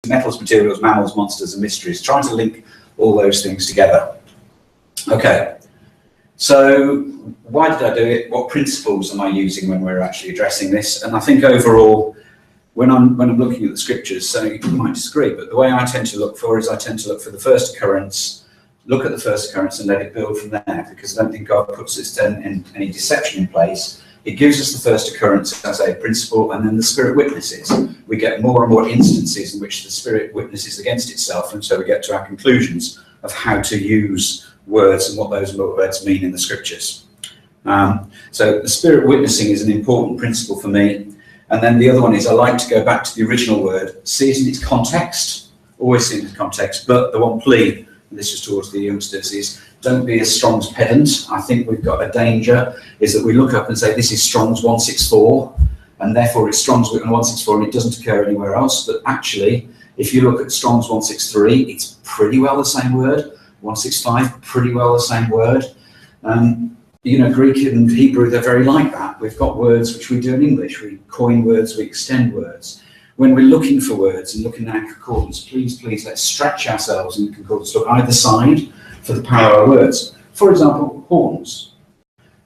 metals, materials, mammals, monsters, and mysteries, trying to link all those things together. Okay, so why did I do it? What principles am I using when we're actually addressing this? And I think overall, when I'm looking at the scriptures, so you might disagree, but the way I tend to look for is I tend to look for the first occurrence, look at the first occurrence and let it build from there, because I don't think God puts us in any deception in place. It gives us the first occurrence as a principle, and then the Spirit witnesses. We get more and more instances in which the Spirit witnesses against itself, and so we get to our conclusions of how to use words and what those words mean in the scriptures. So the Spirit witnessing is an important principle for me. And then the other one is I like to go back to the original word, see it in its context, always see it in its context, but the one plea, and this is towards the youngsters, is don't be a Strong's pedant. I think we've got a danger, is that we look up and say this is Strong's 164, and therefore it's Strong's 164 and it doesn't occur anywhere else. But actually, if you look at Strong's 163, it's pretty well the same word. 165, pretty well the same word. You know, Greek and Hebrew, they're very like that. We've got words which we do in English. We coin words, we extend words. When we're looking for words and looking at concordance, please, let's stretch ourselves in the concordance. Look either side for the power of words. For example, horns.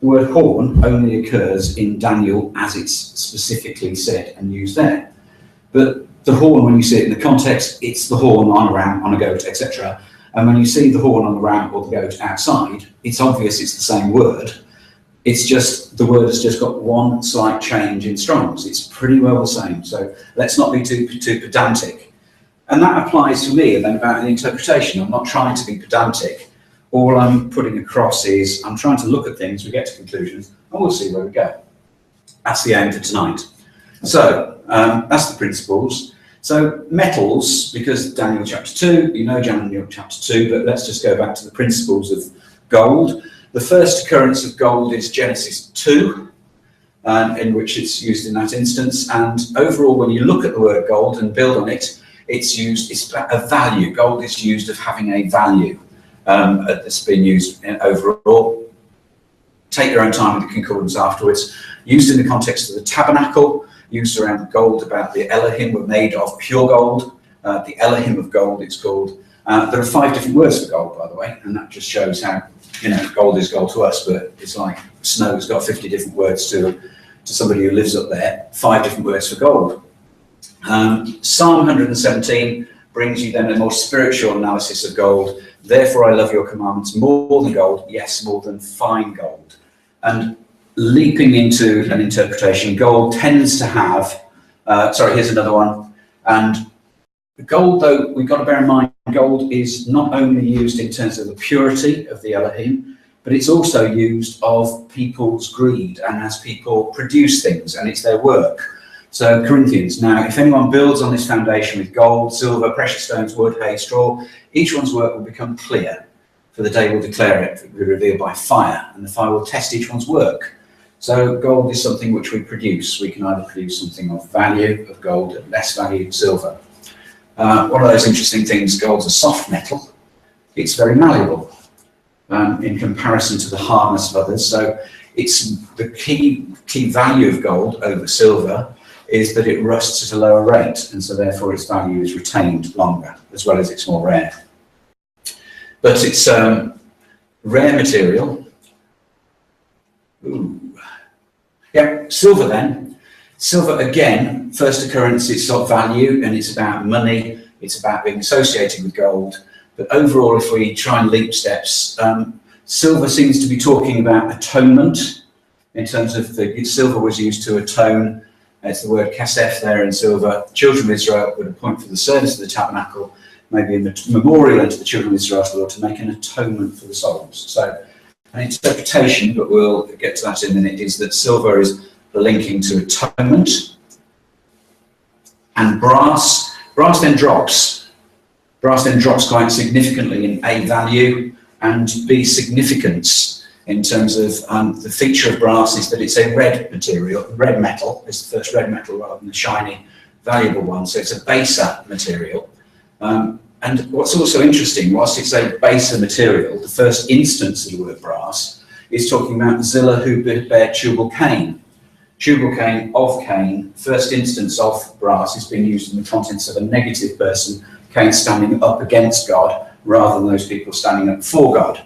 The word horn only occurs in Daniel as it's specifically said and used there. But the horn, when you see it in the context, it's the horn on a ram, on a goat, etc. And when you see the horn on the ram or the goat outside, it's obvious it's the same word. It's just, the word has just got one slight change in Strong's. It's pretty well the same. So let's not be too pedantic. And that applies for me, and then about the interpretation. I'm not trying to be pedantic. All I'm putting across is I'm trying to look at things, we get to conclusions, and we'll see where we go. That's the aim for tonight. So that's the principles. So metals, because Daniel chapter 2, you know Daniel chapter 2, but let's just go back to the principles of gold. The first occurrence of gold is Genesis 2, in which it's used in that instance. And overall, when you look at the word gold and build on it, it's used, it's a value. Gold is used of having a value. It's been used overall. Take your own time with the concordance afterwards. Used in the context of the tabernacle, used around gold, about the Elohim were made of pure gold. The Elohim of gold, it's called. There are 5 different words for gold, by the way, and that just shows how, you know, gold is gold to us, but it's like snow has got 50 different words to somebody who lives up there. 5 different words for gold. Psalm 117 brings you then a more spiritual analysis of gold. Therefore I love your commandments more than gold, yes, more than fine gold. And leaping into an interpretation, gold tends to have, here's another one. And gold, though, we've got to bear in mind, gold is not only used in terms of the purity of the Elohim, but it's also used of people's greed and as people produce things, and it's their work. So Corinthians, now if anyone builds on this foundation with gold, silver, precious stones, wood, hay, straw, each one's work will become clear, for the day will declare it, it will be revealed by fire, and the fire will test each one's work. So gold is something which we produce. We can either produce something of value, of gold, and less value, silver. One of those interesting things, gold's a soft metal. It's very malleable in comparison to the hardness of others. So it's the key value of gold over silver is that it rusts at a lower rate, and so therefore its value is retained longer, as well as it's more rare. But it's rare material. Ooh. Yeah, silver then. Silver, again, first occurrence, it's got value and it's about money, it's about being associated with gold. But overall, if we try and leap steps, silver seems to be talking about atonement in terms of the silver was used to atone. It's the word kasef there in silver. Children of Israel would appoint for the service of the tabernacle, maybe a memorial unto the children of Israel to the Lord to make an atonement for the souls. So an interpretation, but we'll get to that in a minute, is that silver is linking to atonement. And brass then drops. Brass then drops quite significantly in A, value, and B, significance. In terms of the feature of brass is that it's a red material, red metal. It's the first red metal rather than the shiny, valuable one. So it's a baser material. And what's also interesting, whilst it's a baser material, the first instance of the word brass is talking about Zillah who bare Tubal Cain. tubal Cain, of Cain, first instance of brass is being used in the context of a negative person, Cain standing up against God, rather than those people standing up for God.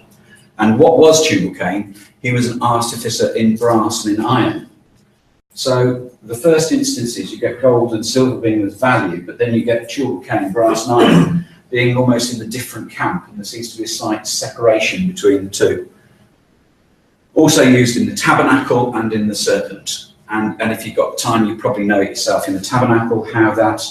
And what was tubal Cain? He was an artificer in brass and in iron. So the first instances, you get gold and silver being of value, but then you get tubal Cain, brass and iron, being almost in a different camp, and there seems to be a slight separation between the two. Also used in the tabernacle and in the serpent. And if you've got time, you probably know it yourself in the tabernacle, how that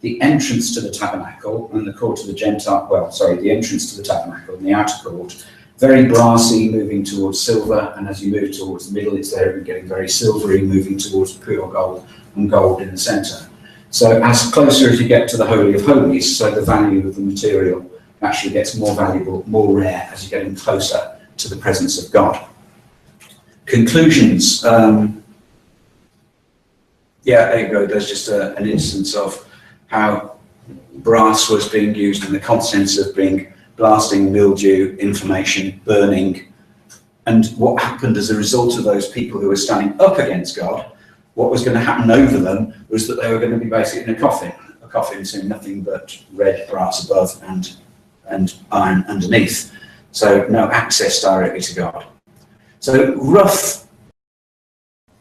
the entrance to the tabernacle and the court of the Gentile, the entrance to the tabernacle and the outer court, very brassy, moving towards silver, and as you move towards the middle, it's there getting very silvery, moving towards pure gold, and gold in the centre. So as closer as you get to the Holy of Holies, so the value of the material actually gets more valuable, more rare, as you're getting closer to the presence of God. Conclusions. There you go. There's just an instance of how brass was being used in the context of being blasting, mildew, inflammation, burning. And what happened as a result of those people who were standing up against God, what was going to happen over them was that they were going to be basically in a coffin to nothing but red brass above and iron underneath. So no access directly to God. So rough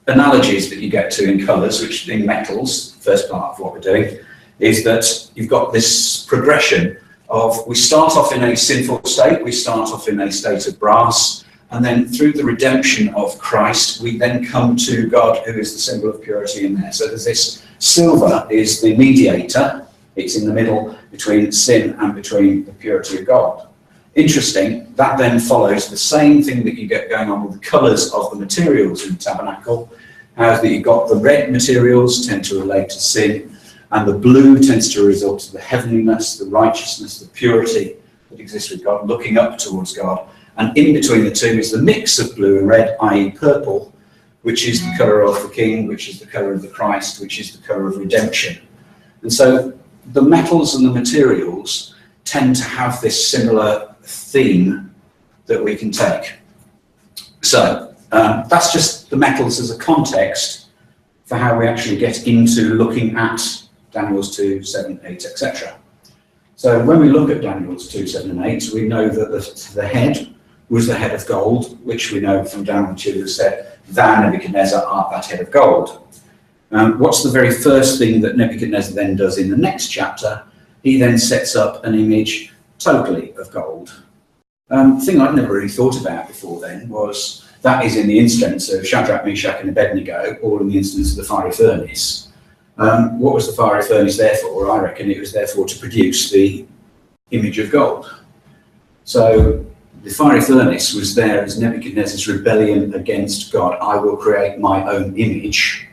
analogies that you get to in colours, which in metals, first part of what we're doing, is that you've got this progression of, we start off in a sinful state, we start off in a state of brass, and then through the redemption of Christ, we then come to God, who is the symbol of purity in there. So there's this silver is the mediator, it's in the middle between sin and between the purity of God. Interesting, that then follows the same thing that you get going on with the colours of the materials in the tabernacle, how that you've got the red materials tend to relate to sin, and the blue tends to result to the heavenliness, the righteousness, the purity that exists with God, looking up towards God. And in between the two is the mix of blue and red, i.e. purple, which is the colour of the King, which is the colour of the Christ, which is the colour of redemption. And so the metals and the materials tend to have this similar theme that we can take. So that's just the metals as a context for how we actually get into looking at Daniel's 2, 7, 8, etc. So when we look at Daniel's 2, 7 and 8, we know that the head was the head of gold, which we know from Daniel 2 said, "Thou, Nebuchadnezzar, art that head of gold." What's the very first thing that Nebuchadnezzar then does in the next chapter? He then sets up an image totally of gold. Thing I'd never really thought about before then was that is in the instance of Shadrach, Meshach and Abednego, or in the instance of the fiery furnace. What was the fiery furnace there for? I reckon it was therefore to produce the image of gold. So the fiery furnace was there as Nebuchadnezzar's rebellion against God. I will create my own image.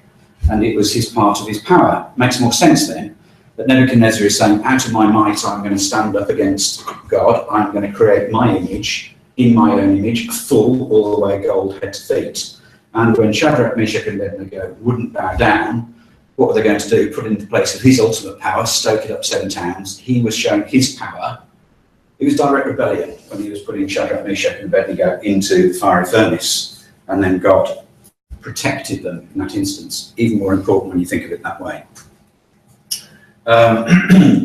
And it was his part of his power. Makes more sense then that Nebuchadnezzar is saying, out of my might, I'm going to stand up against God. I'm going to create my image, in my own image, full, all the way gold, head to feet. And when Shadrach, Meshach and Abednego wouldn't bow down, what were they going to do? Put it into place of his ultimate power, stoke it up 7 towns. He was showing his power. It was direct rebellion when he was putting Shadrach, Meshach and Abednego into the fiery furnace. And then God protected them in that instance. Even more important when you think of it that way.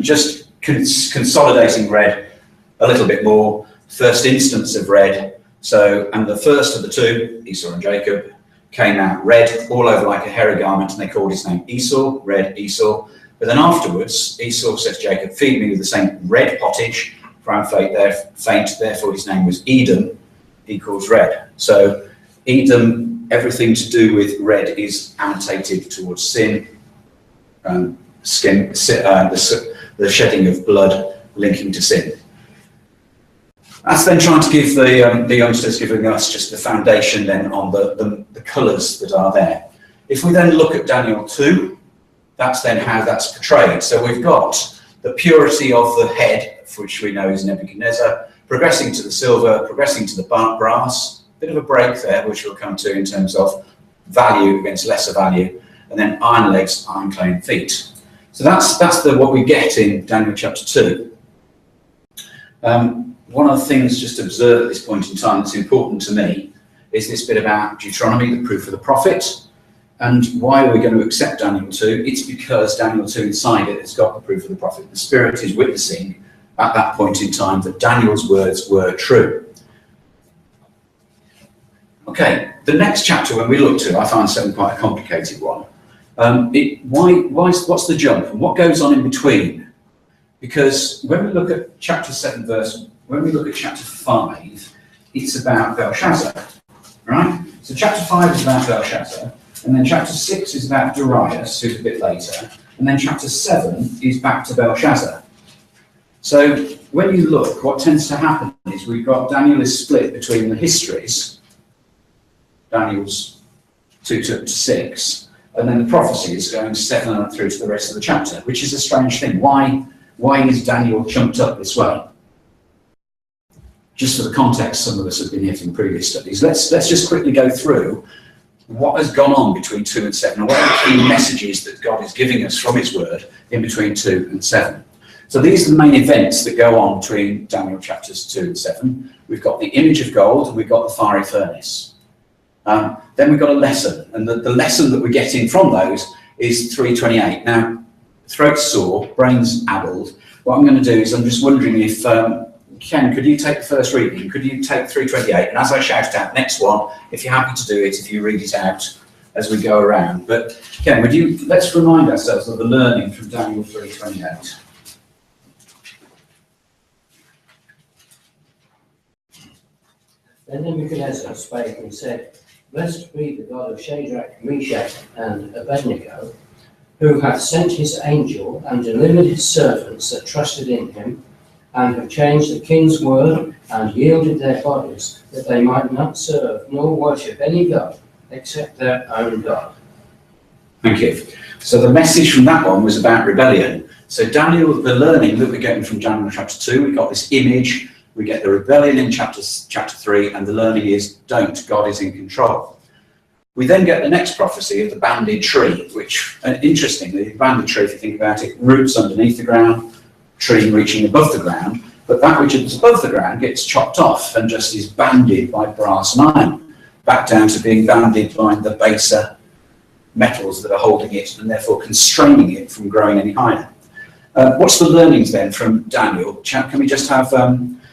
Just consolidating red a little bit more. First instance of red. So, and the first of the two, Esau and Jacob, came out red all over like a hairy garment, and they called his name Esau, red Esau. But then afterwards, Esau says to Jacob, feed me with the same red pottage, for I'm faint, therefore his name was Edom, equals red. So Edom, everything to do with red is annotated towards sin, the shedding of blood linking to sin. That's then trying to give the youngsters, giving us just the foundation then on the colours that are there. If we then look at Daniel 2, that's then how that's portrayed. So we've got the purity of the head, which we know is Nebuchadnezzar, progressing to the silver, progressing to the brass, bit of a break there, which we'll come to in terms of value against lesser value, and then iron legs, iron clay feet. So that's what we get in Daniel chapter 2. One of the things just to observe at this point in time that's important to me is this bit about Deuteronomy, the proof of the prophet. And why are we going to accept Daniel 2? It's because Daniel 2 inside it has got the proof of the prophet. The Spirit is witnessing at that point in time that Daniel's words were true. Okay, the next chapter when we look to, I find something quite a complicated one. What's the jump and what goes on in between? Because when we look at chapter 7 when we look at chapter 5, it's about Belshazzar, right? So chapter 5 is about Belshazzar, and then chapter 6 is about Darius, who's a bit later, and then chapter 7 is back to Belshazzar. So when you look, what tends to happen is we've got Daniel is split between the histories, Daniel's 2 to 6, and then the prophecy is going 7 on through to the rest of the chapter, which is a strange thing. Why is Daniel chunked up this way? Just for the context, some of us have been here from previous studies. Let's just quickly go through what has gone on between 2 and 7, and what are the key messages that God is giving us from his word in between 2 and 7. So these are the main events that go on between Daniel chapters 2 and 7. We've got the image of gold, and we've got the fiery furnace. Then we've got a lesson, and the lesson that we're getting from those is 3:28. Now, throat's sore, brain's addled. What I'm going to do is I'm just wondering if, Ken, could you take the first reading? Could you take 3:28? And as I shout it out, next one, if you're happy to do it, if you read it out as we go around. But Ken, let's remind ourselves of the learning from Daniel 3:28. Then Nebuchadnezzar spake and said, Blessed be the God of Shadrach, Meshach, and Abednego, who hath sent his angel and delivered his servants that trusted in him, and have changed the king's word and yielded their bodies, that they might not serve nor worship any god except their own God. Thank you. So the message from that one was about rebellion. So Daniel, the learning that we're getting from Daniel chapter 2, we got this image, we get the rebellion in chapter 3, and the learning is don't, God is in control. We then get the next prophecy of the banded tree, which, interestingly, the banded tree, if you think about it, roots underneath the ground, tree reaching above the ground, but that which is above the ground gets chopped off and just is banded by brass and iron, back down to being banded by the baser metals that are holding it and therefore constraining it from growing any higher. What's the learnings then from Daniel? Can we just have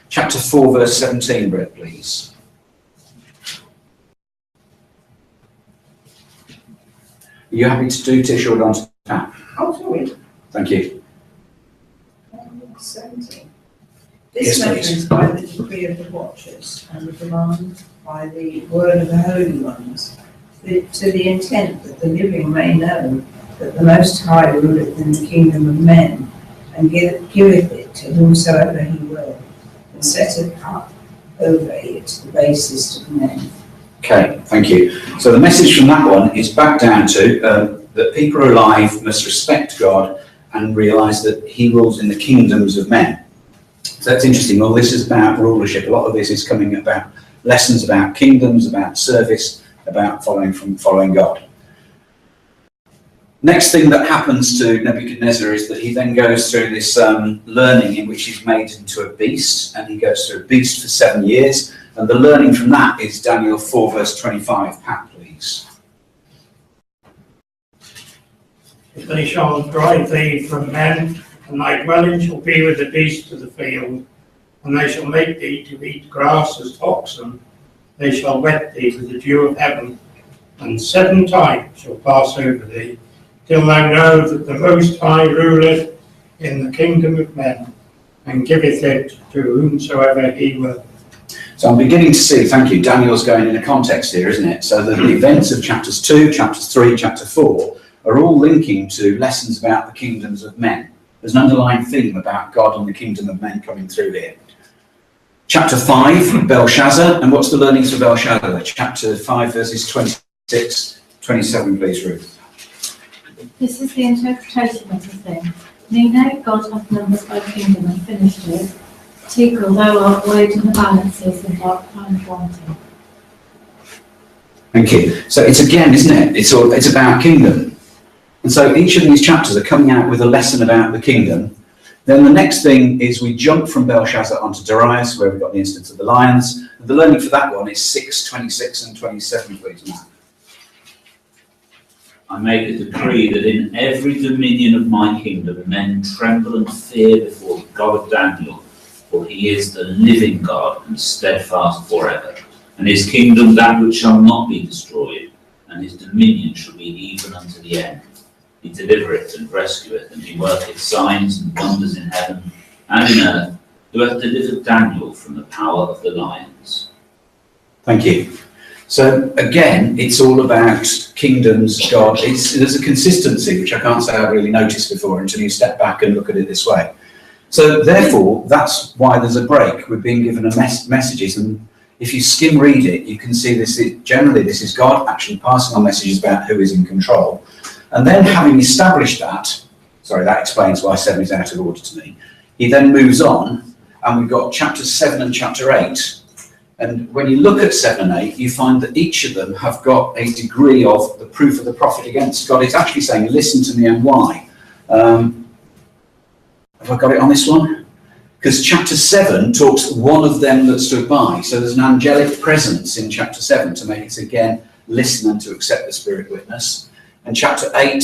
chapter 4, verse 17, Brett, please? Are you happy to do Tish or Don to Pat? Oh, sorry. Thank you. 17. Yes, This measure is by the decree of the watchers, and the command by the word of the holy ones, to the intent that the living may know that the Most High ruleth in the kingdom of men, and giveth it to whomsoever he will, and setteth up over it the basis of men. Okay, thank you. So the message from that one is back down to that people are alive must respect God and realise that he rules in the kingdoms of men. So that's interesting. Well, this is about rulership. A lot of this is coming about lessons about kingdoms, about service, about following God. Next thing that happens to Nebuchadnezzar is that he then goes through this learning in which he's made into a beast, and he goes through a beast for 7 years. And the learning from that is Daniel 4, verse 25. Pat, please. They shall drive thee from men, and thy dwelling shall be with the beasts of the field, and they shall make thee to eat grass as oxen. They shall wet thee with the dew of heaven, and 7 times shall pass over thee, till thou know that the Most High ruleth in the kingdom of men, and giveth it to whomsoever he will. So I'm beginning to see, thank you, Daniel's going in a context here, isn't it? So the events of chapters 2, chapters 3, chapter 4 are all linking to lessons about the kingdoms of men. There's an underlying theme about God and the kingdom of men coming through here. Chapter 5, Belshazzar, and what's the learnings for Belshazzar? Chapter 5, verses 26, 27, please, Ruth. This is the interpretation of the thing. Nay, now God hath numbered thy kingdom and finished it. Tekel, thou art weighed in the balances and art found wanting. Thank you. So it's again, isn't it? It's about kingdom. And so each of these chapters are coming out with a lesson about the kingdom. Then the next thing is we jump from Belshazzar onto Darius, where we've got the instance of the lions. The learning for that one is 6, 26 and 27, please, Matt. I make a decree that in every dominion of my kingdom men tremble and fear before the God of Daniel, for he is the living God and steadfast forever. And his kingdom that which shall not be destroyed, and his dominion shall be even unto the end. He delivereth and rescueth, and he worketh signs and wonders in heaven and in earth, who hath delivered Daniel from the power of the lions. Thank you. So again, it's all about kingdoms, God. There's a consistency, which I can't say I've really noticed before until you step back and look at it this way. So therefore, that's why there's a break. We're being given messages, and if you skim read it, you can see this. Generally, this is God actually passing on messages about who is in control. And then having established that, sorry, that explains why 7 is out of order to me. He then moves on, and we've got chapter 7 and chapter 8. And when you look at 7 and 8, you find that each of them have got a degree of the proof of the prophet against God. It's actually saying, listen to me and why. Have I got it on this one? Because chapter 7 talks one of them that stood by. So there's an angelic presence in chapter 7 to make us again listen and to accept the Spirit witness. And chapter 8,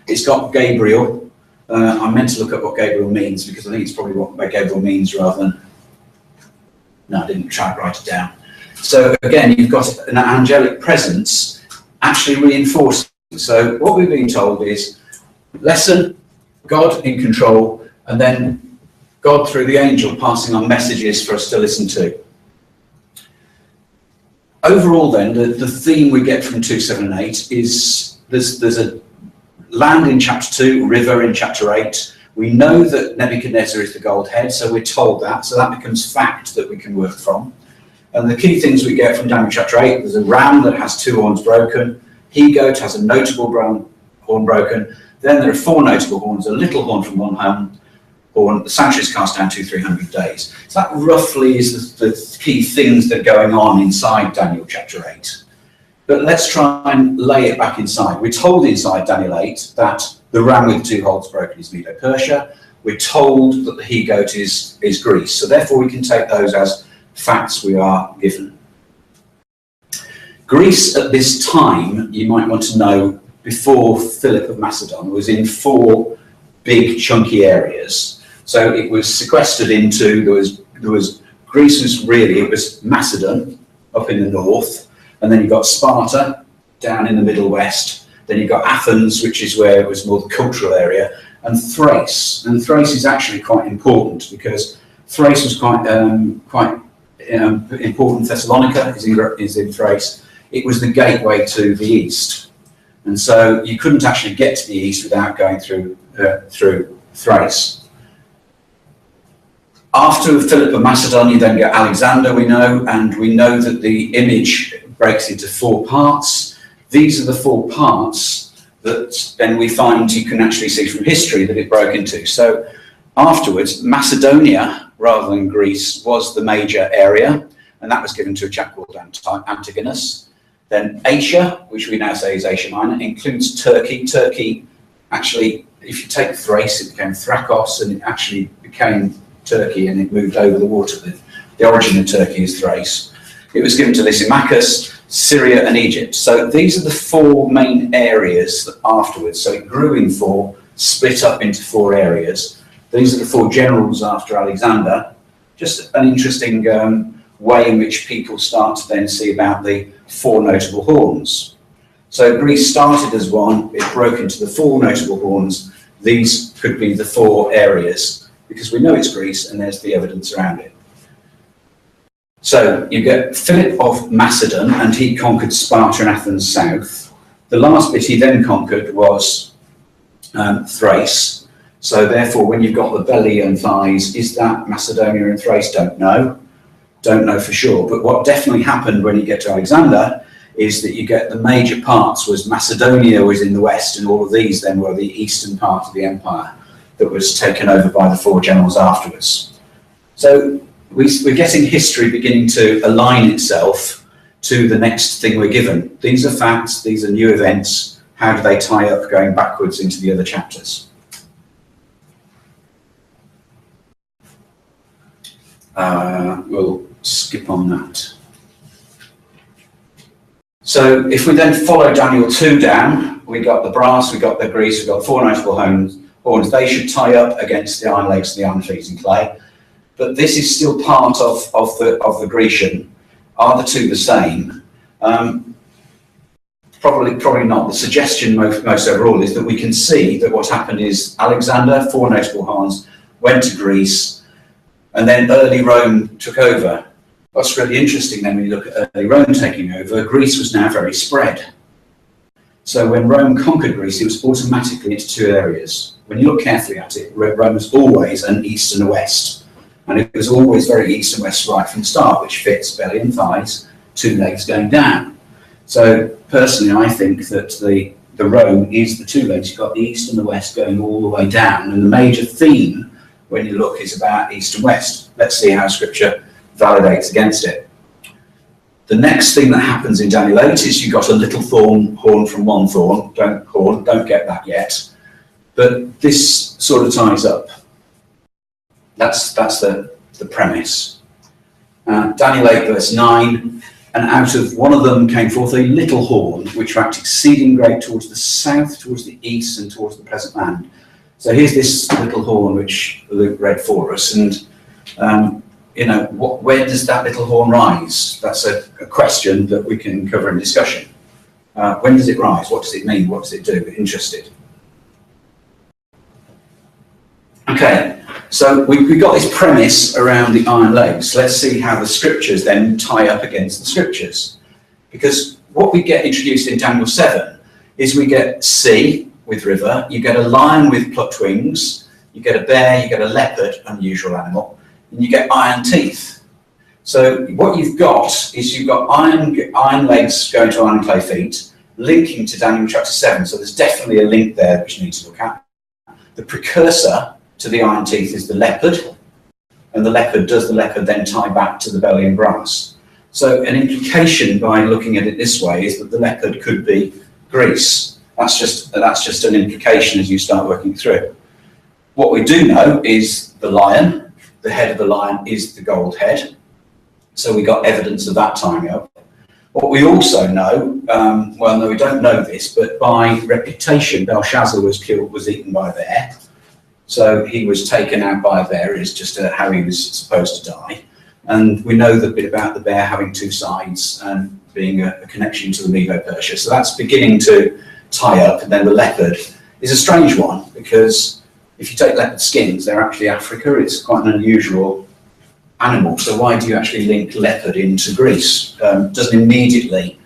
it's got Gabriel. I meant to look up what Gabriel means because I think it's probably what Gabriel means rather than... No, I didn't try to write it down. So again, you've got an angelic presence actually reinforcing. So what we're being told is lesson, God in control, and then God through the angel passing on messages for us to listen to. Overall then, the theme we get from 2, 7 and 8 is there's a land in chapter 2, river in chapter 8. We know that Nebuchadnezzar is the gold head, so we're told that. So that becomes fact that we can work from. And the key things we get from Daniel chapter 8, there's a ram that has 2 horns broken. He-goat has a notable horn broken. Then there are 4 notable horns, a little horn from one horn. The sanctuary is cast down 200-300 days. So that roughly is the key things that are going on inside Daniel chapter 8. But let's try and lay it back inside. We're told inside Daniel 8 that the ram with 2 horns broken is Medo-Persia. We're told that the he-goat is Greece. So therefore we can take those as facts we are given. Greece at this time, you might want to know, before Philip of Macedon, was in 4 big chunky areas. So it was sequestered into, Greece it was Macedon up in the north, and then you've got Sparta down in the Middle West, then you've got Athens, which is where it was more the cultural area, and Thrace. And Thrace is actually quite important because Thrace was quite important. Thessalonica is in Thrace. It was the gateway to the east. And so you couldn't actually get to the east without going through Thrace. After Philip of Macedon, you then get Alexander, we know, and we know that the image breaks into 4 parts. These are the 4 parts that then we find you can actually see from history that it broke into. So afterwards, Macedonia, rather than Greece, was the major area, and that was given to a chap called Antigonus. Then Asia, which we now say is Asia Minor, includes Turkey. Turkey, actually, if you take Thrace, it became Thrakos, and it actually became Turkey, and it moved over the water. The origin of Turkey is Thrace. It was given to Lysimachus, Syria, and Egypt. So these are the 4 main areas that afterwards. So it grew in 4, split up into 4 areas. These are the 4 generals after Alexander. Just an interesting way in which people start to then see about the 4 notable horns. So Greece started as 1, it broke into the 4 notable horns. These could be the 4 areas, because we know it's Greece and there's the evidence around it. So you get Philip of Macedon, and he conquered Sparta and Athens south. The last bit he then conquered was Thrace. So therefore, when you've got the belly and thighs, is that Macedonia and Thrace? Don't know for sure. But what definitely happened when you get to Alexander is that you get the major parts was Macedonia was in the west, and all of these then were the eastern part of the empire that was taken over by the 4 generals afterwards. So we're getting history beginning to align itself to the next thing we're given. These are facts, these are new events. How do they tie up going backwards into the other chapters? We'll skip on that. So if we then follow Daniel 2 down, we got the brass, we got the grease, we got 4 notable horns. They should tie up against the iron legs and the iron feet in clay. But this is still part of the Grecian. Are the two the same? Probably not. The suggestion most overall is that we can see that what happened is Alexander, 4 notable horns, went to Greece, and then early Rome took over. What's really interesting then, when you look at early Rome taking over, Greece was now very spread. So when Rome conquered Greece, it was automatically into 2 areas. When you look carefully at it, Rome was always an east and a west. And it was always very east and west right from the start, which fits belly and thighs, 2 legs going down. So personally, I think that the Rome is the 2 legs. You've got the east and the west going all the way down. And the major theme, when you look, is about east and west. Let's see how Scripture validates against it. The next thing that happens in Daniel 8 is you've got a little horn from one thorn. Don't get that yet. But this sort of ties up. That's the premise. Daniel 8 verse 9, and out of one of them came forth a little horn, which waxed exceeding great towards the south, towards the east, and towards the present land. So here's this little horn which Luke read for us, and where does that little horn rise? That's a question that we can cover in discussion. When does it rise? What does it mean? What does it do? Interested? Okay, so we've got this premise around the iron legs. Let's see how the Scriptures then tie up against the Scriptures. Because what we get introduced in Daniel 7 is we get sea with river, you get a lion with plucked wings, you get a bear, you get a leopard, unusual animal, and you get iron teeth. So what you've got is you've got iron legs going to iron clay feet, linking to Daniel chapter 7. So there's definitely a link there which you need to look at. The precursor to the iron teeth is the leopard, and does the leopard then tie back to the belly and brass? So an implication by looking at it this way is that the leopard could be Greece. That's just an implication as you start working through. What we do know is the lion, the head of the lion is the gold head. So we got evidence of that tying up. What we also know, well, no, we don't know this, but by reputation, Belshazzar was eaten by a bear. So he was taken out by a bear, is just how he was supposed to die. And we know the bit about the bear having 2 sides and being a connection to the Medo-Persia. So that's beginning to tie up. And then the leopard is a strange one, because if you take leopard skins, they're actually Africa. It's quite an unusual animal. So why do you actually link leopard into Greece? Doesn't immediately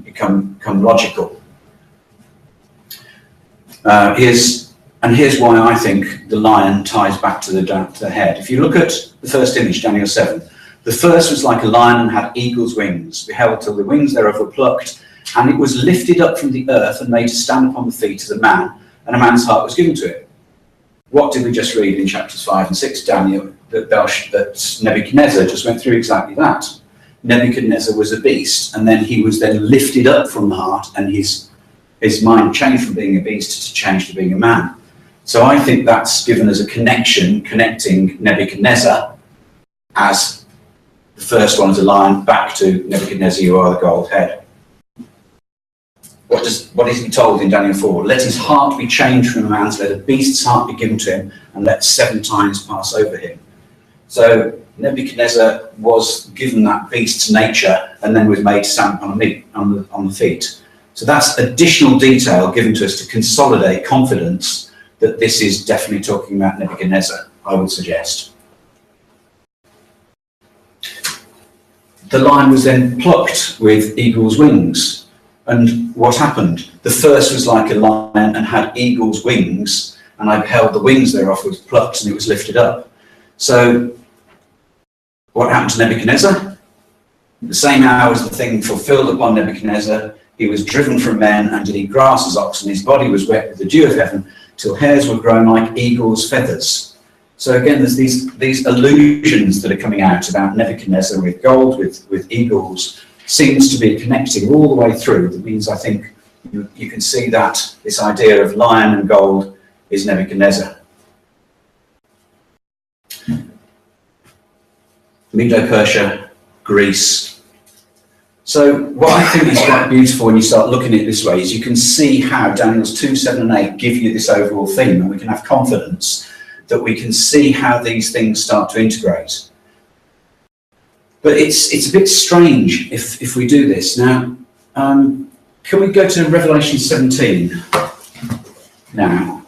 become logical. Here's why I think the lion ties back to the head. If you look at the first image, Daniel 7, the first was like a lion and had eagle's wings, beheld till the wings thereof were plucked, and it was lifted up from the earth and made to stand upon the feet as a man, and a man's heart was given to it. What did we just read in chapters 5 and 6, Daniel? That Nebuchadnezzar just went through exactly that. Nebuchadnezzar was a beast, and then he was then lifted up from the heart, and his mind changed from being a beast to change to being a man. So I think that's given us a connecting Nebuchadnezzar as the first one as a lion back to Nebuchadnezzar, you are the gold head. What is he told in Daniel 4? Let his heart be changed from a man's, let a beast's heart be given to him, and let 7 times pass over him. So Nebuchadnezzar was given that beast's nature and then was made to stand on the feet. So that's additional detail given to us to consolidate confidence that this is definitely talking about Nebuchadnezzar, I would suggest. The lion was then plucked with eagle's wings. And what happened? The first was like a lion and had eagle's wings, and I beheld the wings thereof was plucked and it was lifted up. So what happened to Nebuchadnezzar? The same hour as the thing fulfilled upon Nebuchadnezzar, he was driven from men and did eat grass as oxen. His body was wet with the dew of heaven, till hairs were grown like eagle's feathers. So again, there's these allusions that are coming out about Nebuchadnezzar with gold, with eagles, seems to be connecting all the way through. That means I think you can see that this idea of lion and gold is Nebuchadnezzar. Medo-Persia, Greece. So what I think is quite beautiful when you start looking at it this way is you can see how Daniel's 2, 7 and 8 give you this overall theme, and we can have confidence that we can see how these things start to integrate. But it's a bit strange if we do this. Now, can we go to Revelation 17 now?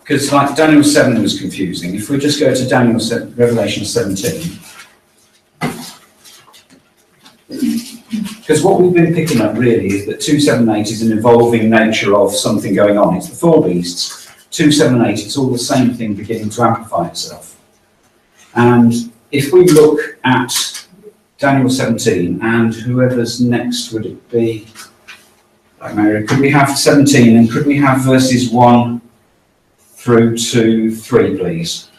Because like Daniel 7 was confusing. If we just go to Revelation 17. Because what we've been picking up really is that 2, 7 and 8 is an evolving nature of something going on. It's the 4 beasts. 2, 7 and 8, it's all the same thing beginning to amplify itself. And if we look at Daniel 17, and whoever's next would it be? Like Mary, could we have 17 and could we have verses 1 through to 3, please?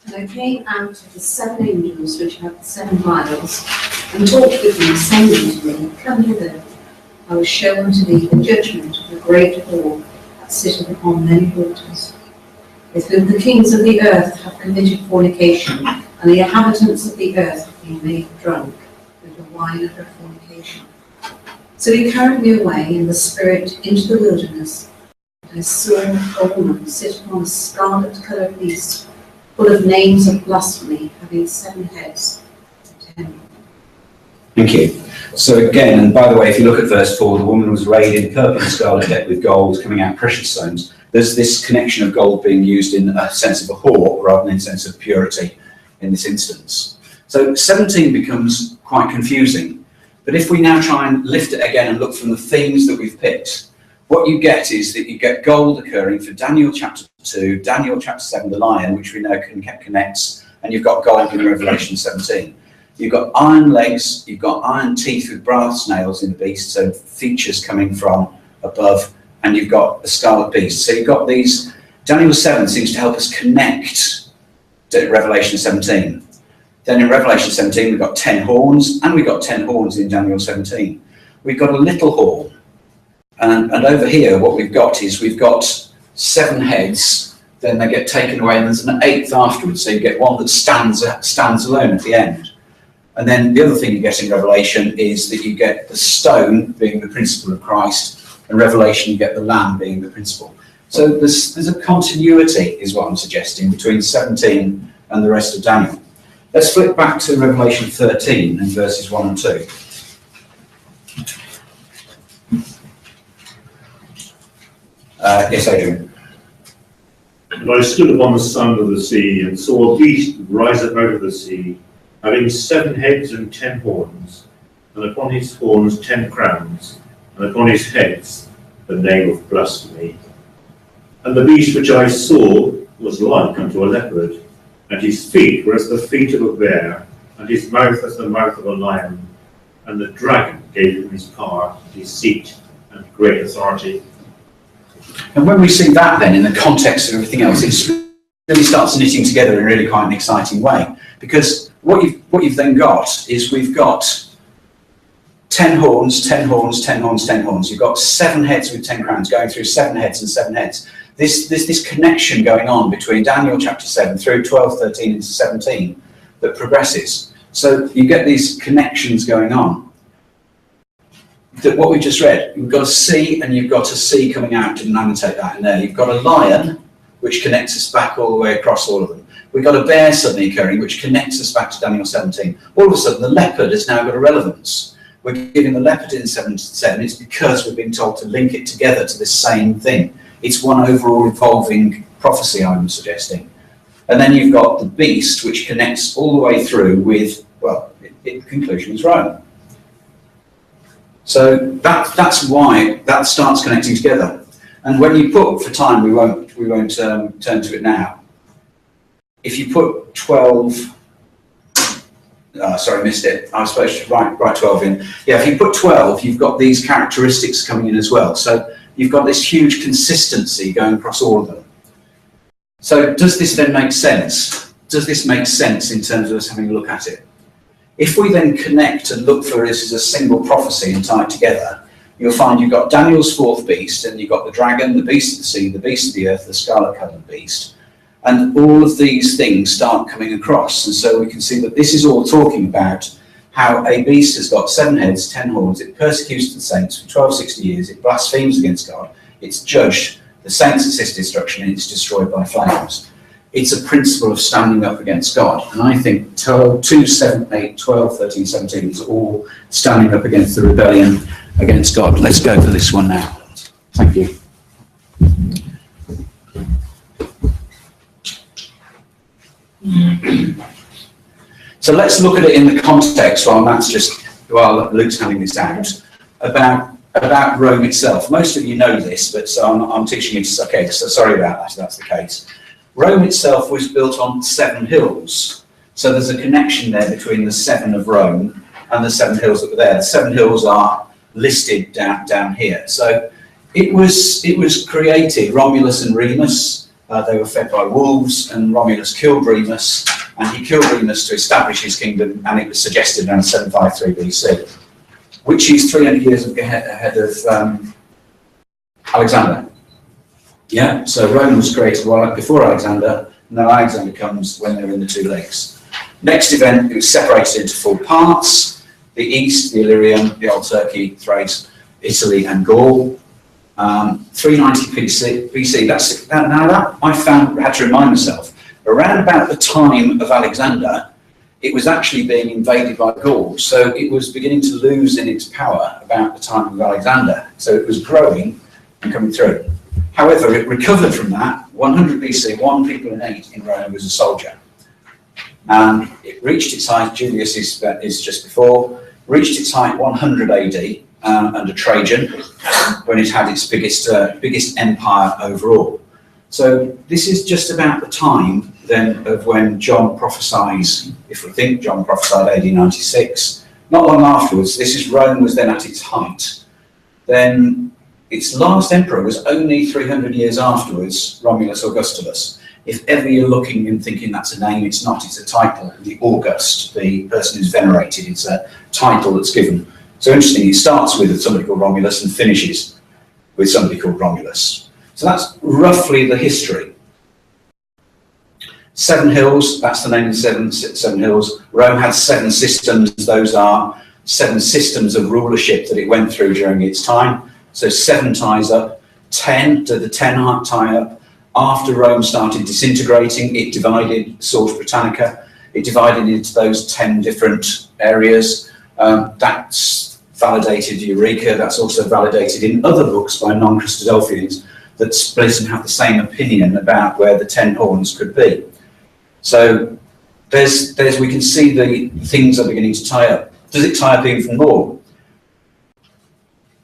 And I came out of the 7 angels which have the 7 vials, and talked with them, saying to me, Come hither, I will show unto thee the judgment of the great whore that sitteth upon many waters, with whom the kings of the earth have committed fornication, and the inhabitants of the earth have been made drunk with the wine of her fornication. So he carried me away in the spirit into the wilderness, and I saw a woman sit upon a scarlet-coloured beast, full of names of blasphemy, having 7 heads and 10. Thank you. So again, and by the way, if you look at verse 4, the woman was arrayed in purple and scarlet decked with gold, coming out precious stones. There's this connection of gold being used in a sense of a whore rather than in a sense of purity in this instance. So 17 becomes quite confusing. But if we now try and lift it again and look from the themes that we've picked, what you get is that you get gold occurring for Daniel chapter 2, Daniel chapter 7, the lion, which we know connects, and you've got gold in Revelation 17. You've got iron legs, you've got iron teeth with brass nails in the beast, so features coming from above, and you've got the scarlet beast. So you've got these, Daniel 7 seems to help us connect to Revelation 17. Then in Revelation 17 we've got 10 horns, and we've got 10 horns in Daniel 17. We've got a little horn, and over here what we've got is we've got 7 heads, then they get taken away, and there's an 8th afterwards, so you get one that stands alone at the end. And then the other thing you get in Revelation is that you get the stone being the principle of Christ, and Revelation you get the lamb being the principle. So there's a continuity, is what I'm suggesting, between 17 and the rest of Daniel. Let's flip back to Revelation 13 and verses 1 and 2. Yes, Adrian. And I stood upon the sand of the sea, and saw a beast rise up out of the sea, having 7 heads and 10 horns, and upon his horns 10 crowns, and upon his heads the name of blasphemy. And the beast which I saw was like unto a leopard, and his feet were as the feet of a bear, and his mouth as the mouth of a lion. And the dragon gave him his power, his seat, and great authority. And when we see that then in the context of everything else, it really starts knitting together in really quite an exciting way. Because what you've then got is we've got 10 horns, 10 horns, 10 horns, 10 horns. You've got 7 heads with 10 crowns going through 7 heads and 7 heads. This connection going on between Daniel chapter 7 through 12, 13 into 17 that progresses. So you get these connections going on. That what we just read, you've got a C and you've got a C coming out, didn't annotate that in there. You've got a lion, which connects us back all the way across all of them. We've got a bear suddenly occurring, which connects us back to Daniel 17. All of a sudden, the leopard has now got a relevance. We're giving the leopard in 7. It's because we've been told to link it together to this same thing. It's one overall evolving prophecy, I'm suggesting. And then you've got the beast, which connects all the way through with, well, in conclusion, is Rome. So that's why that starts connecting together. And when you put, for time, we won't turn to it now. If you put 12, sorry, missed it. I was supposed to write 12 in. Yeah, if you put 12, you've got these characteristics coming in as well. So you've got this huge consistency going across all of them. So does this then make sense? Does this make sense in terms of us having a look at it? If we then connect and look for this as a single prophecy and tie it together, you'll find you've got Daniel's 4th beast, and you've got the dragon, the beast of the sea, the beast of the earth, the scarlet-coloured beast. And all of these things start coming across. And so we can see that this is all talking about how a beast has got 7 heads, 10 horns, it persecutes the saints for 1260 years, it blasphemes against God, it's judged, the saints assist destruction, and it's destroyed by flames. It's a principle of standing up against God. And I think 2, 7, 8, 12, 13, 17 is all standing up against the rebellion against God. Let's go for this one now. Thank you. So let's look at it in the context while Luke's handing this out, about Rome itself. Most of you know this, but so I'm teaching you to, okay, so sorry about that if that's the case. Rome itself was built on 7 hills. So there's a connection there between the 7 of Rome and the 7 hills that were there. The 7 hills are listed down here. So it was created, Romulus and Remus, they were fed by wolves, and Romulus killed Remus, and he killed Remus to establish his kingdom, and it was suggested around 753 BC, which is 300 years ahead of Alexander. Yeah, so Rome was created before Alexander, and then Alexander comes when they're in the 2 legs. Next event, it was separated into 4 parts: the East, the Illyrian, the Old Turkey, Thrace, Italy, and Gaul. 390 BC. Now that I had to remind myself, around about the time of Alexander, it was actually being invaded by Gaul, so it was beginning to lose in its power about the time of Alexander. So it was growing and coming through. However, it recovered from that. 100 BC, 1 people in 8 in Rome was a soldier. And it reached its height, Julius is just before, reached its height 100 AD under Trajan, when it had its biggest empire overall. So this is just about the time then of when John prophesies, if we think John prophesied AD 96, not long afterwards. This is Rome was then at its height. Then its last emperor was only 300 years afterwards, Romulus Augustulus. If ever you're looking and thinking that's a name, it's not, it's a title. The August, the person who's venerated, it's a title that's given. So interesting, it starts with somebody called Romulus and finishes with somebody called Romulus. So that's roughly the history. 7 hills, that's the name of the 7 hills. Rome had 7 systems. Those are 7 systems of rulership that it went through during its time. So 7 ties up, 10 to the 10 tie up. After Rome started disintegrating, it divided Source Britannica. It divided into those 10 different areas. That's validated Eureka. That's also validated in other books by non-Christadelphians that split and have the same opinion about where the 10 horns could be. So we can see the things are beginning to tie up. Does it tie up even more?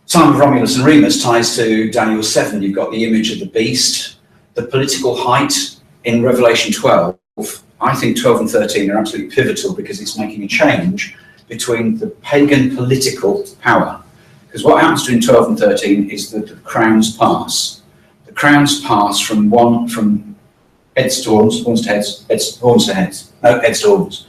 Time of Romulus and Remus ties to Daniel 7. You've got the image of the beast. The political height in Revelation 12, I think 12 and 13 are absolutely pivotal because it's making a change between the pagan political power. Because what happens between 12 and 13 is that the crowns pass. The crowns pass from heads to horns, horns to heads, horns to heads. No, heads to horns.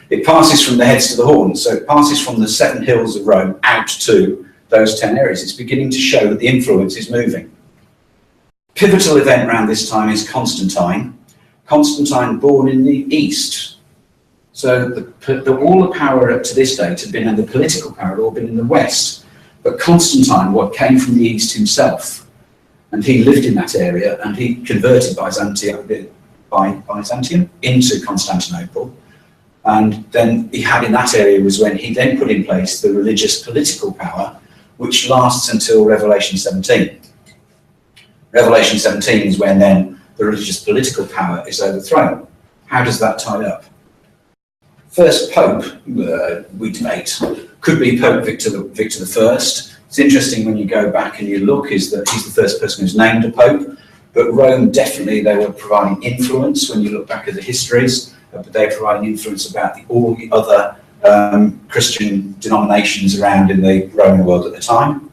It passes from the heads to the horns. So it passes from the 7 hills of Rome out to those 10 areas. It's beginning to show that the influence is moving. Pivotal event around this time is Constantine. Constantine born in the East. So all the power up to this date had been, and the political power had all been in the West. But Constantine, what came from the East himself, and he lived in that area, and he converted Byzantium into Constantinople. And then he had in that area was when he then put in place the religious political power, which lasts until Revelation 17. Revelation 17 is when then the religious political power is overthrown. How does that tie up? First Pope, we debate, could be Pope Victor I. It's interesting when you go back and you look, is that he's the first person who's named a Pope, but Rome definitely, they were providing influence when you look back at the histories, but they're providing influence about all the other Christian denominations around in the Roman world at the time.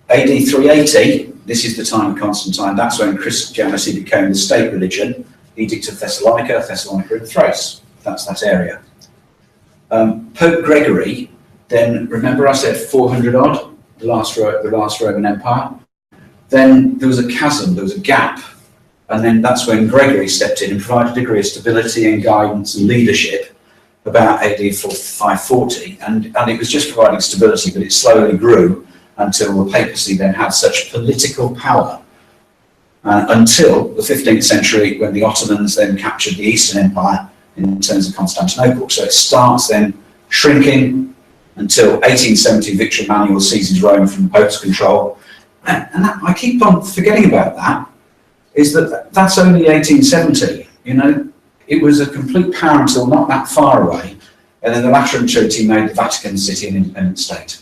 AD 380, this is the time of Constantine, that's when Christianity became the state religion, Edict of Thessalonica and Thrace. That's that area. Pope Gregory, then remember I said 400 odd, the last Roman Empire. Then there was a chasm, there was a gap, and then that's when Gregory stepped in and provided a degree of stability and guidance and leadership. about AD 540, and it was just providing stability, but it slowly grew until the papacy then had such political power until the 15th century, when the Ottomans then captured the Eastern Empire in terms of Constantinople. So it starts then shrinking until 1870, Victor Emmanuel seizes Rome from the Pope's control. And that, I keep on forgetting about that, is that that's only 1870, you know. It was a complete power until not that far away, and then the Lateran Treaty made the Vatican City an independent state.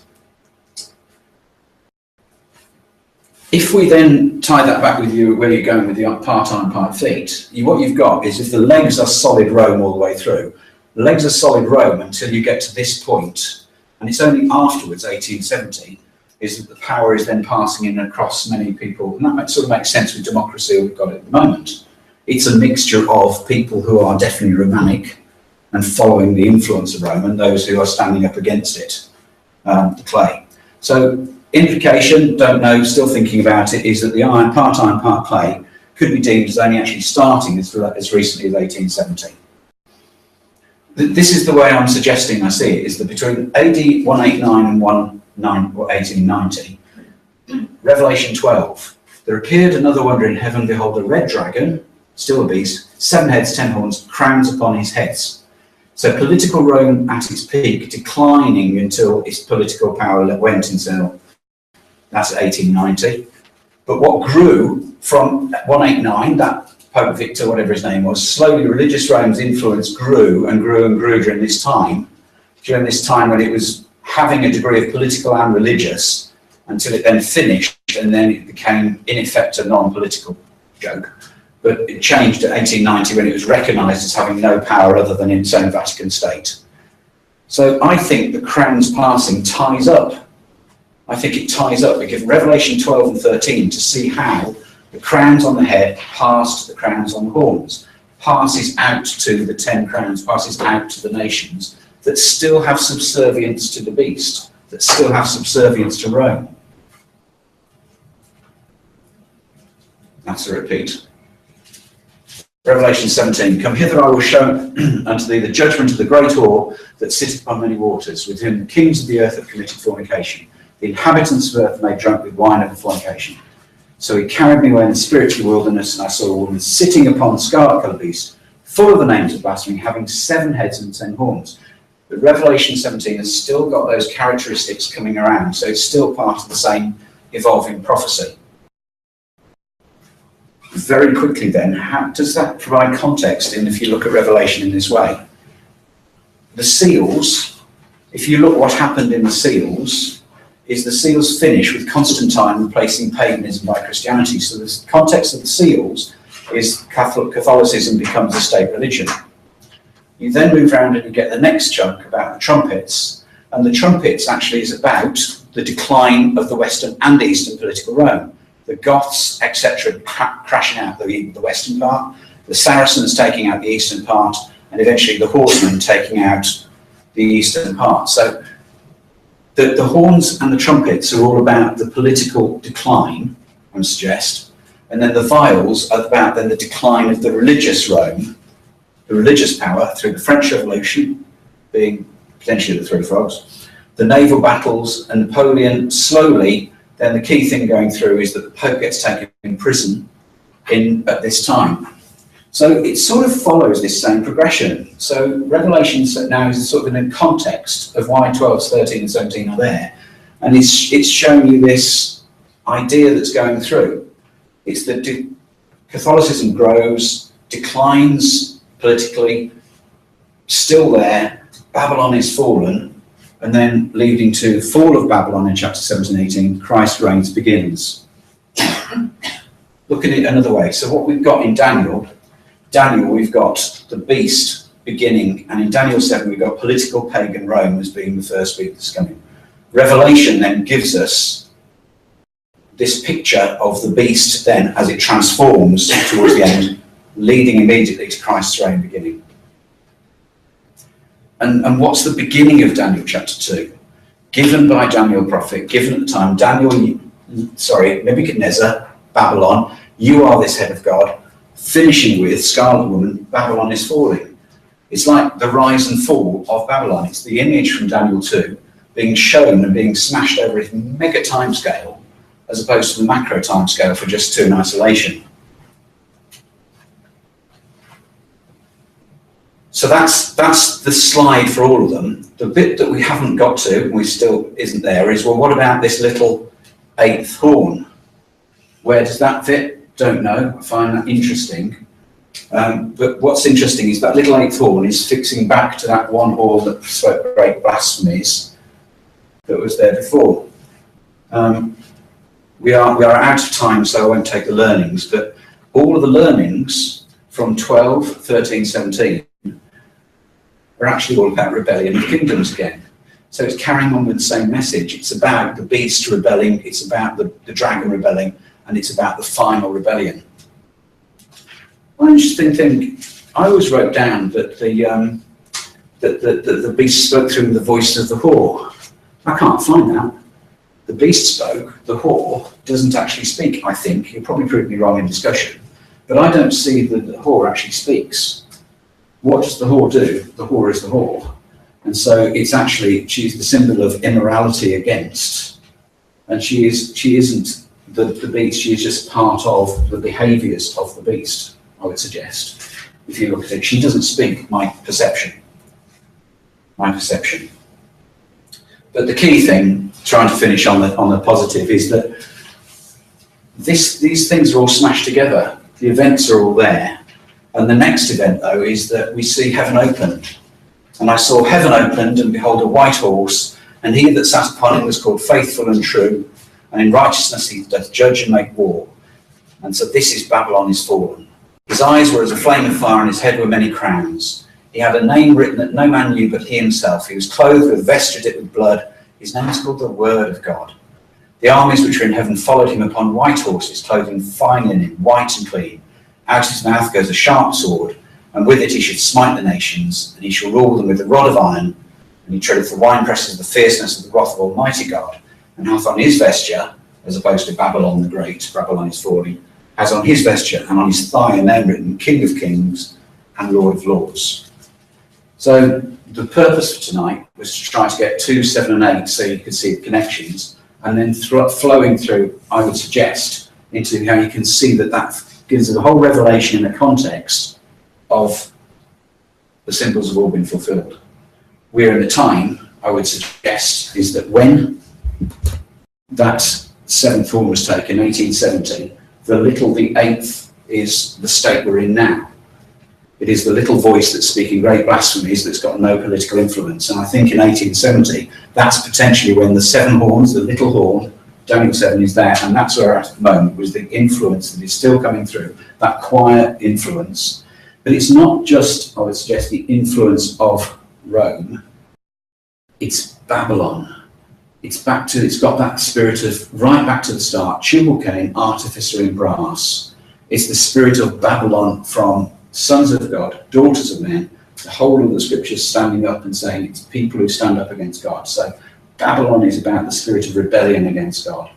If we then tie that back with you, where you're going with the part arm, part feet, what you've got is, if the legs are solid Rome all the way through, the legs are solid Rome until you get to this point, and it's only afterwards, 1870, is that the power is then passing in across many people, and that sort of makes sense with democracy we've got at the moment. It's a mixture of people who are definitely Romanic and following the influence of Rome, and those who are standing up against it, the clay. So implication, don't know, still thinking about it, is that the iron, part clay, could be deemed as only actually starting as recently as 1870. This is the way I'm suggesting I see it, is that between AD 189 and 1890, Revelation 12, there appeared another wonder in heaven, behold, a red dragon, still a beast, 7 heads, 10 horns, crowns upon his heads. So political Rome at its peak, declining until its political power went until, that's 1890. But what grew from 189, that Pope Victor, whatever his name was, slowly religious Rome's influence grew and grew and grew during this time when it was having a degree of political and religious, until it then finished, and then it became, in effect, a non-political joke. But it changed at 1890 when it was recognised as having no power other than in its own Vatican state. So I think the crown's passing ties up. I think it ties up, because Revelation 12 and 13, to see how the crowns on the head pass to the crowns on the horns, passes out to the 10 crowns, passes out to the nations that still have subservience to the beast, that still have subservience to Rome. That's a repeat. Revelation 17, come hither, I will show unto thee the judgment of the great whore that sitteth upon many waters, with whom the kings of the earth have committed fornication, the inhabitants of earth made drunk with wine of the fornication. So he carried me away in the spiritual wilderness, and I saw a woman sitting upon a scarlet-coloured beast, full of the names of blasphemy, having 7 heads and 10 horns. But Revelation 17 has still got those characteristics coming around, so it's still part of the same evolving prophecy. Very quickly then, how does that provide context if you look at Revelation in this way? The seals, if you look what happened in the seals, is the seals finish with Constantine replacing paganism by Christianity. So the context of the seals is Catholicism becomes a state religion. You then move around and you get the next chunk about the trumpets, and the trumpets actually is about the decline of the Western and Eastern political Rome. The Goths, etc., crashing out the western part, the Saracens taking out the eastern part, and eventually the horsemen taking out the eastern part. So the horns and the trumpets are all about the political decline, I would suggest, and then the viols are about then the decline of the religious Rome, the religious power through the French Revolution, being potentially the Three Frogs, the naval battles, and Napoleon slowly. Then the key thing going through is that the Pope gets taken in prison at this time. So it sort of follows this same progression. So Revelation now is sort of in a context of why 12, 13 and 17 are there. And it's showing you this idea that's going through. It's that Catholicism grows, declines politically, still there, Babylon is fallen, and then leading to fall of Babylon in chapter 17, 18, Christ's reign begins. Look at it another way. So what we've got in Daniel, we've got the beast beginning, and in Daniel 7 we've got political pagan Rome as being the first beast that's coming. Revelation then gives us this picture of the beast then as it transforms towards the end, leading immediately to Christ's reign beginning. And what's the beginning of Daniel chapter 2? Given by Daniel prophet, given at the time, Nebuchadnezzar, Babylon, you are this head of God, finishing with Scarlet Woman, Babylon is falling. It's like the rise and fall of Babylon. It's the image from Daniel 2 being shown and being smashed over a mega timescale, as opposed to the macro timescale for just 2 in isolation. So that's the slide for all of them. The bit that we haven't got to, and we still isn't there, is, well, what about this little 8th horn? Where does that fit? Don't know. I find that interesting. But what's interesting is that little 8th horn is fixing back to that one horn that spoke great blasphemies that was there before. We are out of time, so I won't take the learnings, but all of the learnings from 12, 13, 17 are actually all about rebellion of kingdoms again. So it's carrying on with the same message. It's about the beast rebelling, it's about the dragon rebelling, and it's about the final rebellion. One interesting thing, I always wrote down that the beast spoke through the voice of the whore. I can't find that. The beast spoke, the whore doesn't actually speak, I think. You'll probably prove me wrong in discussion. But I don't see that the whore actually speaks. What does the whore do? The whore is the whore. And so it's actually, she's the symbol of immorality against. And she isn't the beast, she is just part of the behaviours of the beast, I would suggest. If you look at it, she doesn't speak, my perception. But the key thing, trying to finish on the positive, is that these things are all smashed together. The events are all there. And the next event, though, is that we see heaven opened. And I saw heaven opened, and behold, a white horse, and he that sat upon him was called Faithful and True, and in righteousness he doth judge and make war. And so this is Babylon is fallen. His eyes were as a flame of fire, and his head were many crowns. He had a name written that no man knew but he himself. He was clothed with vesture dipped with blood. His name is called the Word of God. The armies which were in heaven followed him upon white horses, clothed in fine linen, white and clean. Out of his mouth goes a sharp sword, and with it he should smite the nations, and he shall rule them with a rod of iron, and he treadeth the winepresses of the fierceness of the wrath of Almighty God, and hath on his vesture, as opposed to Babylon the Great, Babylon is falling, has on his vesture and on his thigh a name written, King of Kings and Lord of Lords. So the purpose for tonight was to try to get 2, 7 and 8 so you could see the connections, and then flowing through, I would suggest, into how you can see that gives the whole revelation in the context of the symbols have all been fulfilled. We're in a time, I would suggest, is that when that 7th horn was taken, 1870, the 8th is the state we're in now. It is the little voice that's speaking great blasphemies that's got no political influence. And I think in 1870, that's potentially when the 7 horns, the little horn, Daniel 7 is there, and that's where at the moment was the influence that is still coming through, that quiet influence. But it's not just, I would suggest, the influence of Rome, it's Babylon. It's got that spirit of, right back to the start, sugarcane, artificer in brass. It's the spirit of Babylon from sons of God, daughters of men, the whole of the scriptures standing up and saying it's people who stand up against God. So Babylon is about the spirit of rebellion against God.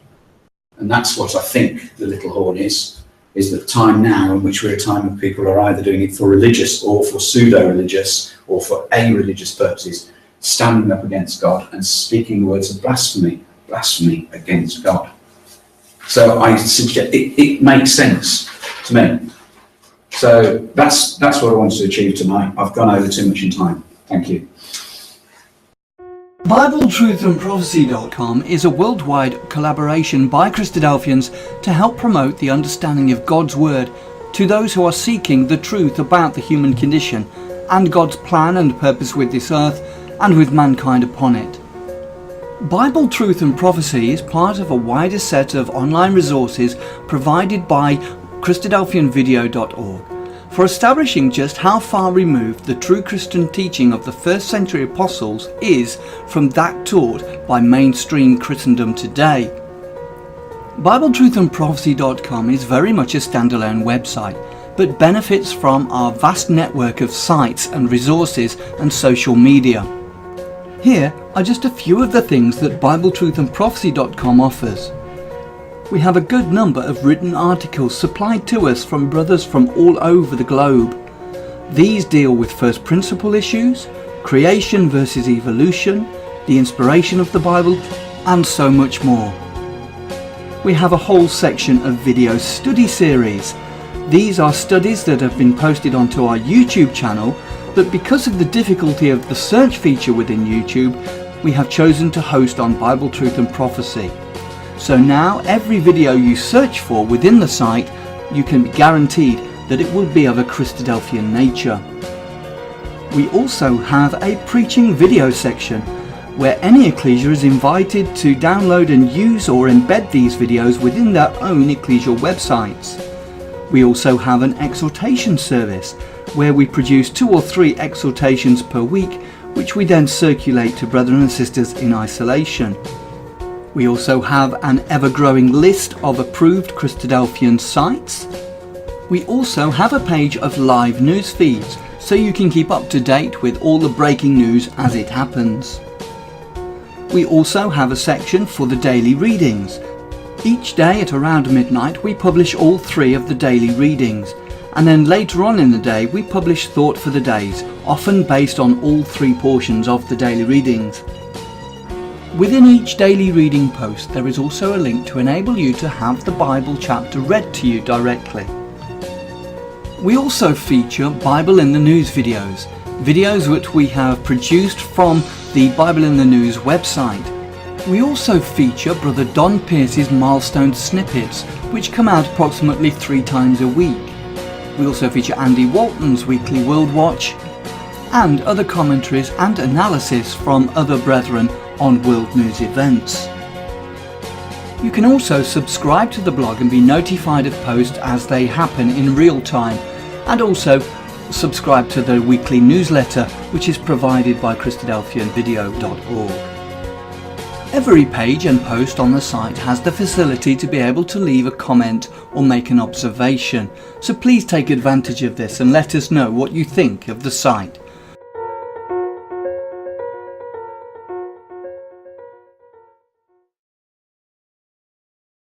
And that's what I think the little horn is the time now in which we're a time when people are either doing it for religious or for pseudo-religious or for a-religious purposes, standing up against God and speaking the words of blasphemy against God. So I suggest it makes sense to me. So that's what I wanted to achieve tonight. I've gone over too much in time. Thank you. BibleTruthAndProphecy.com is a worldwide collaboration by Christadelphians to help promote the understanding of God's Word to those who are seeking the truth about the human condition and God's plan and purpose with this earth and with mankind upon it. Bible Truth and Prophecy is part of a wider set of online resources provided by Christadelphianvideo.org for establishing just how far removed the true Christian teaching of the first century apostles is from that taught by mainstream Christendom today. BibleTruthAndProphecy.com is very much a standalone website, but benefits from our vast network of sites and resources and social media. Here are just a few of the things that BibleTruthAndProphecy.com offers. We have a good number of written articles supplied to us from brothers from all over the globe. These deal with first principle issues, creation versus evolution, the inspiration of the Bible, and so much more. We have a whole section of video study series. These are studies that have been posted onto our YouTube channel, but because of the difficulty of the search feature within YouTube, we have chosen to host on Bible Truth and Prophecy. So now every video you search for within the site, you can be guaranteed that it will be of a Christadelphian nature. We also have a preaching video section, where any ecclesia is invited to download and use or embed these videos within their own ecclesial websites. We also have an exhortation service, where we produce 2 or 3 exhortations per week, which we then circulate to brethren and sisters in isolation. We also have an ever-growing list of approved Christadelphian sites. We also have a page of live news feeds, so you can keep up to date with all the breaking news as it happens. We also have a section for the daily readings. Each day at around midnight we publish all 3 of the daily readings, and then later on in the day we publish thought for the days, often based on all 3 portions of the daily readings. Within each daily reading post there is also a link to enable you to have the Bible chapter read to you directly. We also feature Bible in the News videos which we have produced from the Bible in the News website. We also feature Brother Don Pierce's milestone snippets, which come out approximately 3 times a week. We also feature Andy Walton's weekly World Watch, and other commentaries and analysis from other brethren on world news events. You can also subscribe to the blog and be notified of posts as they happen in real time, and also subscribe to the weekly newsletter, which is provided by Christadelphianvideo.org. Every page and post on the site has the facility to be able to leave a comment or make an observation, so please take advantage of this and let us know what you think of the site.